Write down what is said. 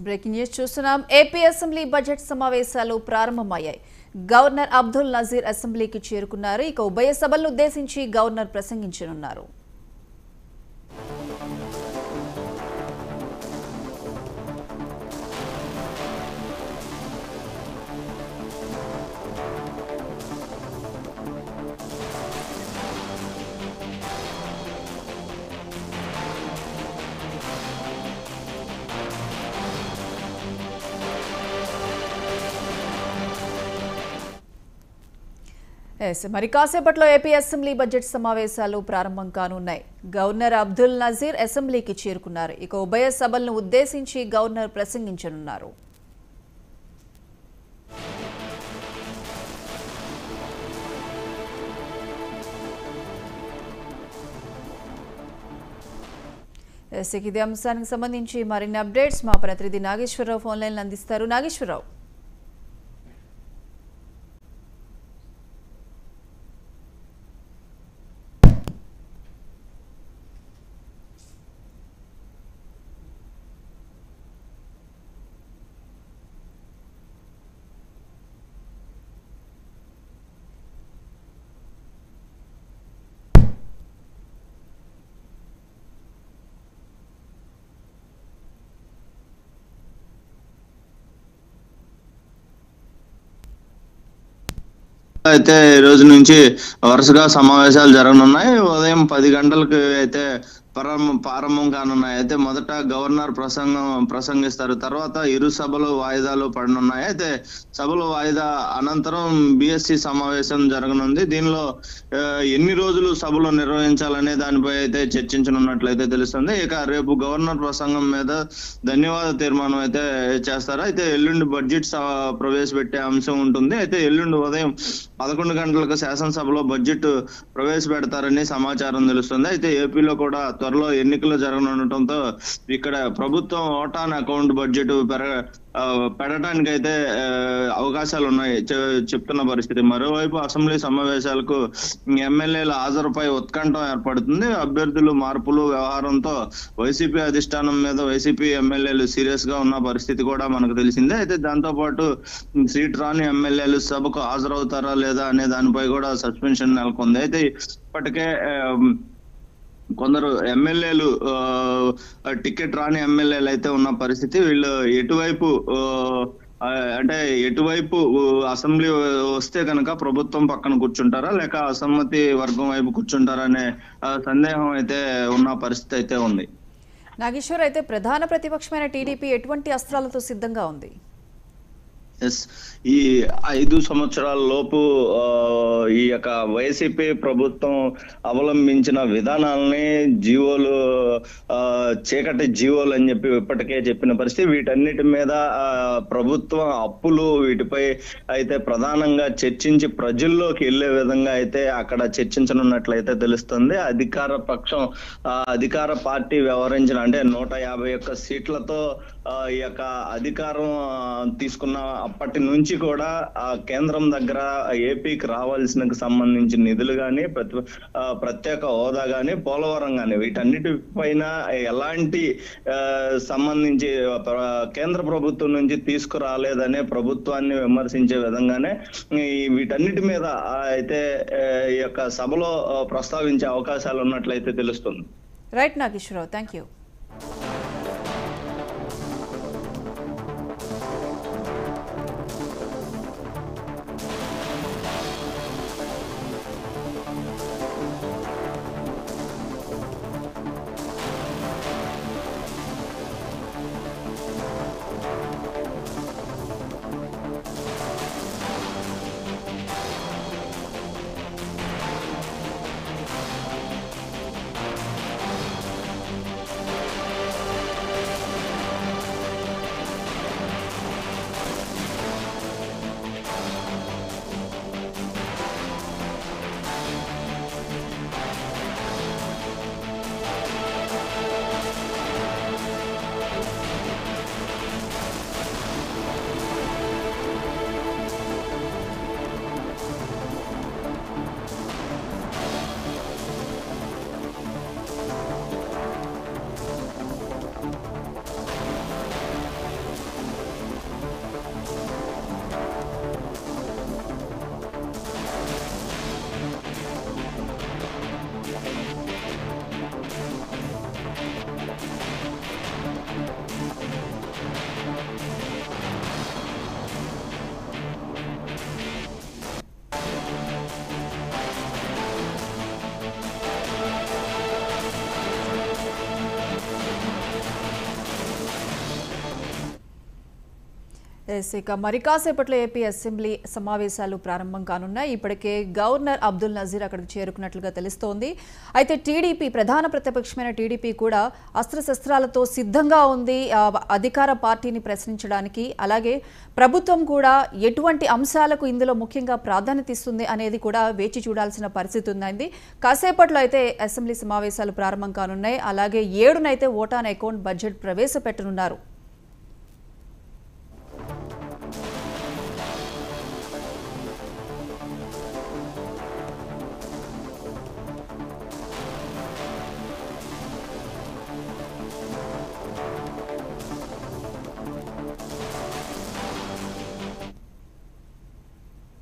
Breaking news చూస్తున్నాం. AP assembly budget సమావేశాలు ప్రారంభమయ్యాయి. గవర్నర్ అబ్దుల్ నజీర్ అసెంబ్లీకి చేరుకున్నారు. ఇక ఉభయ సభలను ఉద్దేశించి గవర్నర్ ప్రసంగించనున్నారు. మరి కాసేపట్లో ఏపీ అసెంబ్లీ బడ్జెట్ సమావేశాలు ప్రారంభం కానున్నాయి. గవర్నర్ అబ్దుల్ నజీర్ అసెంబ్లీకి చేరుకున్నారు. ఇక ఉభయ సభలను ఉద్దేశించి గవర్నర్ ప్రసంగించనున్నారు. ఇదే అంశానికి సంబంధించి మరిన్ని అప్డేట్స్ మా ప్రతినిధి నాగేశ్వరరావు ఫోన్ లైన్లో అందిస్తారు. నాగేశ్వరరావు, అయితే ఈ రోజు నుంచి వరుసగా సమావేశాలు జరగనున్నాయి. ఉదయం 10 గంటలకు అయితే ప్రారంభం కానున్నాయి. అయితే మొదట గవర్నర్ ప్రసంగిస్తారు. తర్వాత ఇరు సభలు వాయిదాలు పడనున్నాయి. అయితే సభలు వాయిదా అనంతరం బిఎస్సి సమావేశం జరగనుంది. దీనిలో ఎన్ని రోజులు సభలు నిర్వహించాలనే దానిపై అయితే చర్చించనున్నట్లయితే తెలుస్తుంది. ఇక రేపు గవర్నర్ ప్రసంగం మీద ధన్యవాద తీర్మానం అయితే చేస్తారు. అయితే ఎల్లుండి బడ్జెట్ ప్రవేశపెట్టే అంశం ఉంటుంది. అయితే ఎల్లుండి ఉదయం 11 గంటలకు శాసనసభలో బడ్జెట్ ప్రవేశపెడతారని సమాచారం తెలుస్తుంది. అయితే ఏపీలో కూడా త్వరలో ఎన్నికలు జరగనుండటంతో ఇక్కడ ప్రభుత్వం ఓటాన్ అకౌంట్ బడ్జెట్ పెడటానికి అయితే అవకాశాలు ఉన్నాయి చెప్తున్న పరిస్థితి. మరోవైపు అసెంబ్లీ సమావేశాలకు ఎమ్మెల్యేల హాజరుపై ఉత్కంఠ ఏర్పడుతుంది. అభ్యర్థులు మార్పులు వ్యవహారంతో వైసీపీ అధిష్టానం మీద వైసీపీ ఎమ్మెల్యేలు సీరియస్ గా ఉన్న పరిస్థితి కూడా మనకు తెలిసిందే. అయితే దాంతో పాటు సీట్ రాని ఎమ్మెల్యేలు సభకు హాజరవుతారా లేదా అనే దానిపై కూడా సస్పెన్షన్ నెలకొంది. అయితే ఇప్పటికే కొందరు ఎమ్మెల్యేలు టికెట్ రాని ఎమ్మెల్యేలు అయితే ఉన్న పరిస్థితి. వీళ్ళు ఎటువైపు అసెంబ్లీ వస్తే కనుక ప్రభుత్వం పక్కన కూర్చుంటారా లేక అసమ్మతి వర్గం వైపు కూర్చుంటారా అనే సందేహం అయితే ఉన్న పరిస్థితి అయితే ఉంది. నాగేశ్వర్, అయితే ప్రధాన ప్రతిపక్షమైన టీడీపీ ఎటువంటి అస్త్రాలతో సిద్ధంగా ఉంది? ఈ 5 సంవత్సరాల లోపు ఈ యొక్క వైసీపీ ప్రభుత్వం అవలంబించిన విధానాలని జీవోలు చీకటి జీవోలు అని చెప్పి ఇప్పటికే చెప్పిన పరిస్థితి. వీటన్నిటి మీద ప్రభుత్వం అప్పులు వీటిపై అయితే ప్రధానంగా చర్చించి ప్రజల్లోకి వెళ్లే విధంగా అయితే అక్కడ చర్చించనున్నట్లయితే తెలుస్తుంది. అధికార పార్టీ వ్యవహరించిన అంటే 151 సీట్లతో ఈ యొక్క అధికారం తీసుకున్న అప్పటి నుంచి కూడా ఆ కేంద్రం దగ్గర ఏపీకి రావాల్సిన సంబంధించిన నిధులు కానీ ప్రత్యేక హోదా కానీ పోలవరం కానీ వీటన్నిటి పైన ఎలాంటి సంబంధించి కేంద్ర ప్రభుత్వం నుంచి తీసుకురాలేదనే ప్రభుత్వాన్ని విమర్శించే విధంగానే వీటన్నిటి మీద అయితే ఈ యొక్క సభలో ప్రస్తావించే అవకాశాలు ఉన్నట్లయితే తెలుస్తుంది. Right Nageswara Rao, thank you. ఇక మరి కాసేపట్లో ఏపీ అసెంబ్లీ సమావేశాలు ప్రారంభం కానున్నాయి. ఇప్పటికే గవర్నర్ అబ్దుల్ నజీర్ అక్కడికి చేరుకున్నట్లుగా తెలుస్తోంది. అయితే టీడీపీ ప్రధాన ప్రతిపక్షమైన టీడీపీ కూడా అస్త్రశస్త్రాలతో సిద్ధంగా ఉంది అధికార పార్టీని ప్రశ్నించడానికి. అలాగే ప్రభుత్వం కూడా ఎటువంటి అంశాలకు ఇందులో ముఖ్యంగా ప్రాధాన్యత ఇస్తుంది అనేది కూడా వేచి చూడాల్సిన పరిస్థితి ఉందండి. కాసేపట్లో అయితే అసెంబ్లీ సమావేశాలు ప్రారంభం కానున్నాయి. అలాగే 7న అయితే ఓట్ ఆన్ అకౌంట్ బడ్జెట్ ప్రవేశపెట్టనున్నారు.